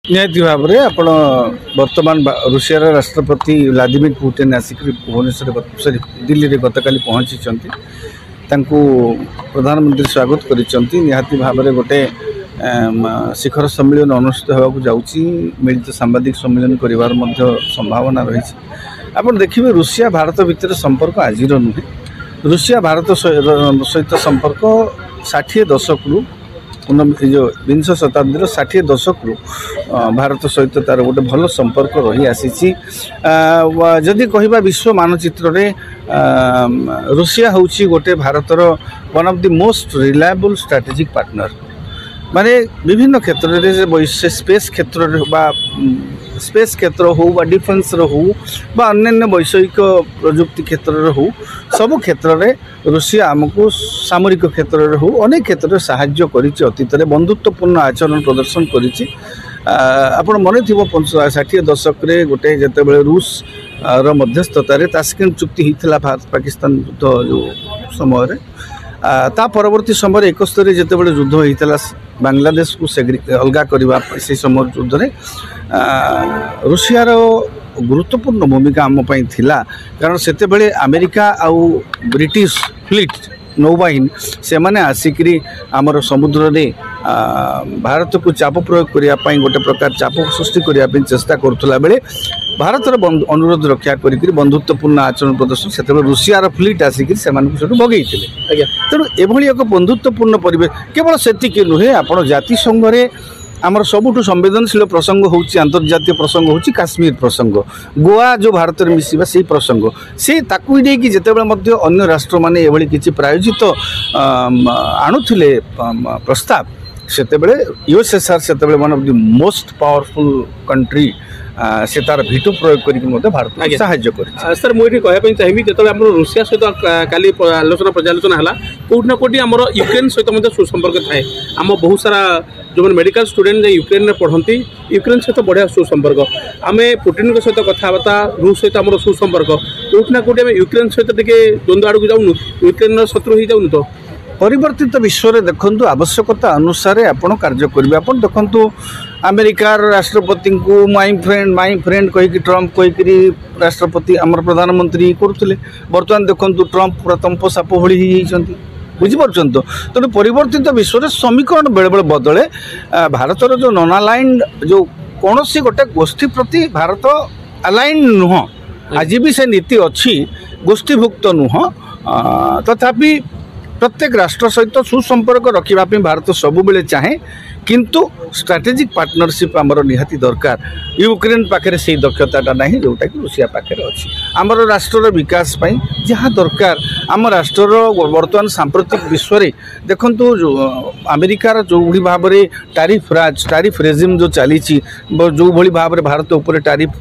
निहाती भाव में आपण वर्तमान रूसिया राष्ट्रपति व्लादिमिर पुतिन आसिक भुवनेश्वर सॉरी दिल्ली में गतकाली पहुँची प्रधानमंत्री स्वागत करिसेंती। निहाती भाव में गोटे शिखर सम्मेलन अनुष्ठित होगा जाऊँगी मिलित सांबादिक सम्मेलन करिवार मध्य संभावना रही। आपण देखिए रूसिया भारत भितर संपर्क आज नुहे। रूसिया भारत सहित संपर्क 60 दशक जो विंश शताब्दी 60 दशक भारत सहित तार गोटे भल संपर्क रही आसी। जदि कहवा विश्व मानचित्र रे रूसिया हूँ गोटे भारतर one of the most reliable strategic partner. माने विभिन्न क्षेत्र में स्पेस क्षेत्र स्पेस क्षेत्र हो बा डिफेन्स हो बा अन्य वैषयिक प्रजुक्ति क्षेत्र हो सबु क्षेत्र में रूसिया आमको सामरिक क्षेत्र हो अनेक क्षेत्र में साहाय्य करिछि। अतीत में बंधुत्वपूर्ण आचरण प्रदर्शन करिछि। आपण मन थी 60 दशक रे गोटे जितेबाला रूस मध्यस्थतार तास्केंट चुक्ति होता भारत पाकिस्तान युद्ध जो समय ता परवर्ती समय 71 जितेबाला युद्ध होता बांग्लादेश को अलगा करने से समय युद्ध में रूसियार गुरुत्वपूर्ण भूमिका आम थिला। कारण से अमेरिका आउ ब्रिटिश फ्लीट नौबाहिनी से माने आसिकी आमर समुद्र रे भारत को चाप प्रयोग करने गोटे प्रकार चाप सृष्टि करने चेष्टा करुला बेले भारतर अनुरोध रक्षा करी बंधुत्वपूर्ण आचरण प्रदर्शन से रूसियार फ्लीट आसिक भगई तेणु एभली एक बंधुत्वपूर्ण परिवेश केवल सेतिक नुहे। आप जातिसंघ रे आमर सबुठु संवेदनशील प्रसंग होची अंतर्जातीय प्रसंग होची काश्मीर प्रसंग गोवा जो भारत में मिसिबा से प्रसंग से ताकू कि जितेबाला अन्य राष्ट्र माने एभली किछि प्रायोजित आणुथिले प्रस्ताव सेतेबेले यूएसएसआर सेतेबेले one of the most powerful country से तार भिटो प्रयोग करके भारत साहाय्य कर। सर मुझे कहवाई चाहिए जो आम रूसिया सहित काली आलोचना पर्यालोचना है कौट ना कौटी आम यूक्रेन सहित सुसंपर्क थाए। आम बहुत सारा जो मेडिकल स्टूडेंट यूक्रेन में पढ़ती यूक्रेन सहित बढ़िया सुसंपर्क आम पुटिन सहित कथबार्ता रूस सहित आम सुसंपर्क कौट ना कौटी आम यूक्रेन सहित टे द्वंद्व आड़ को जाऊँ यूक्रेन शत्रु हो जाऊँ। तो परिवर्तित विश्व रे देखंतु आवश्यकता अनुसार आपण कार्य करिवे। आपण देखंतु अमेरिकार राष्ट्रपति को माई फ्रेंड कहीकि ट्रम्प कहीकि राष्ट्रपति आमर प्रधानमंत्री करुले। बर्तमान देखंतु ट्रम्प पूरा तंप साप भली होती बुझीपार। तो तेणु परिवर्तित विश्व रे समीकरण बेले बेले बदले। भारतर जो नॉन अलाइंड जो कौन सी गोटे गोष्ठी प्रति भारत अलाइंड नुह आज भी से नीति अच्छी गोष्ठीभुक्त नुह तथापि प्रत्येक राष्ट्र सहित सुसंपर्क रखापी भारत सबुबले चाहे किंतु स्ट्रैटेजिक पार्टनरशिप आमर निहाती दरकार। यूक्रेन पाखे से दक्षताटा ना जोटा कि रूसिया पाखे अच्छी आमर राष्ट्र विकास जहाँ दरकार आम राष्ट्र बर्तमान सांप्रतिक विश्व रे देखंतु अमेरिकार जो भाव में टारिफ रेजिम जो चली जो भाव में भारत उपर टारिफ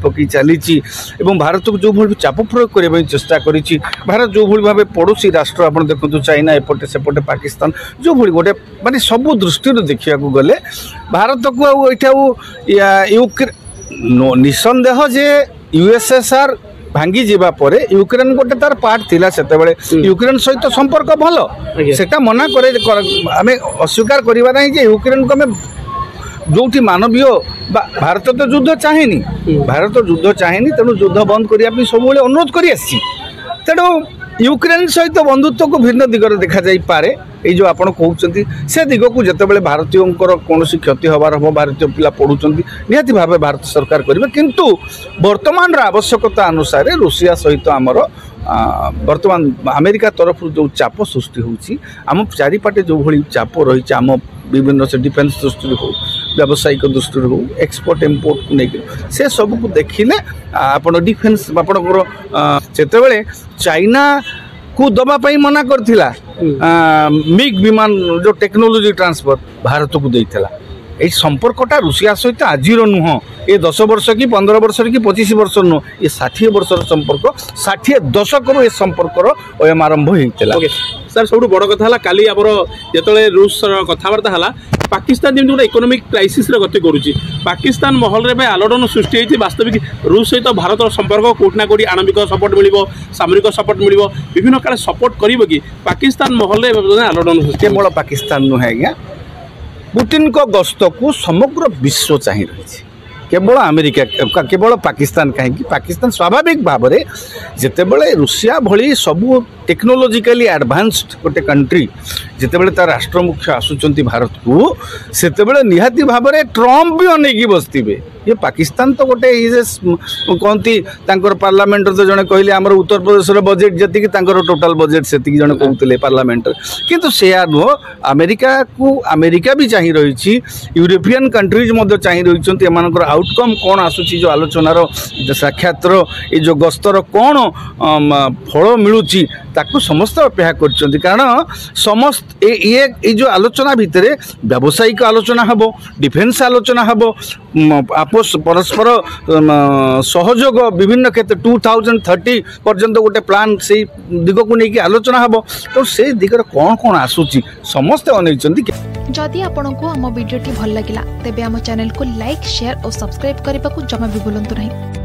पकई चली भारत को जो भाई चाप प्रयोग करने चेष्टा करी भारत जो भाव पड़ोसी राष्ट्र आप देखते चाइना एपटे सेपटे पाकिस्तान जो भाई गोटे माने सबु दृष्टि देखा गले भारत को निसंदेह जे यूएसएसआर भांगी जीवा परे यूक्रेन गोटे तार पार्ट थिला सेतेबेले यूक्रेन सहित संपर्क भल सेटा मना करे आम अस्वीकार करवा ना जे यूक्रेन को आम जो मानवीय भारत तो युद्ध चाहेनी भारत युद्ध चाहेनी तेणु युद्ध बंद करने सब अनुरोध कर तेणु यूक्रेन सहित बंधुत्व को भिन्न दिगरे देखा जाई पारे। ये जो आपण कहते से दिग को जितेबाला भारतीय कौन क्षति हबार हम भारतीय पिला पढ़ुं निहाती भाव भारत सरकार करेंगे किंतु वर्तमान आवश्यकता अनुसार रूसिया सहित आमर वर्तमान अमेरिका तरफ जो चाप सृष्टि होची आम चारिपाटे जो भली चाप रही आम विभिन्न से डिफेन्स दृष्टि हो व्यावसायिक दृष्टि हो एक्सपोर्ट इम्पोर्ट को लेकर से सब को देखिले आपण डिफेन्स आपणकर सेतेबेले चाइना को दबापाई मना करथिला मिग विमान जो टेक्नोलोजी ट्रांसफर भारत को देइथिला। ये संपर्कटा रूसिया सहित आजिर नुह ये 10 वर्ष कि 15 वर्ष कि 25 वर्ष नुह ये 60 वर्ष संपर्क 60 दशक ये संपर्कर अयम आरंभ होता। सर सब बड़ कथा काली आमर जो रूस कथबार्ता है पाकिस्तान जमी गोटे इकोनोमिक क्राइसिस गति करुच्ची पाकिस्तान महल में आलोड़न सृष्टि होती वास्तविक रूस सहित भारत संपर्क कौट ना कौटी आणविक सपोर्ट मिल सामरिक सपोर्ट मिल विभिन्न काल सपोर्ट कर कि पाकिस्तान महल में आलोड़न सृष्टि केवल पाकिस्तान नुहे आज्ञा पुतिन को गस्त को समग्र विश्व चाहिए रही केवल अमेरिका केवल पाकिस्तान कहीं पाकिस्तान स्वाभाविक भाव में जितेबले रुषिया भली सबू टेक्नोलोजिकली एडवांस्ड गोटे कंट्री जितेबले तार राष्ट्र मुख्य आसुचंती भारत को सेतेबले निहाती भाव में ट्रम्प भी अनेक बसवे ये पाकिस्तान तो गोटे कहती पार्लियामेंट तो जड़े कहले आम उत्तर प्रदेश बजेट जी टोटाल बजेट से जड़े कहते पार्लियामेंट किंतु से नुह अमेरिका को अमेरिका भी चाहिए रही यूरोपियन कंट्रीज चाहिए रही एम आउटकम कौन आसूची जो आलोचनार साक्षात ये जो गस्तर कौन फल मिलूँ ताकू समस्त अपेक्षा कर कारण समस्त ये जो आलोचना भितर व्यावसायिक आलोचना हम डिफेन्स आलोचना हम आपस परस्पर सहयोग विभिन्न क्षेत्र 2030 पर्यंत गोटे प्लान से दिग को लेकिन आलोचना हम तो से दिगर कौन कौन आसूची समस्त अनेक जदि आपंक आम भिडी भल लगा तेब आम चैनल को लाइक शेयर और सब्सक्राइब करने को जमा भी भूलु नहीं।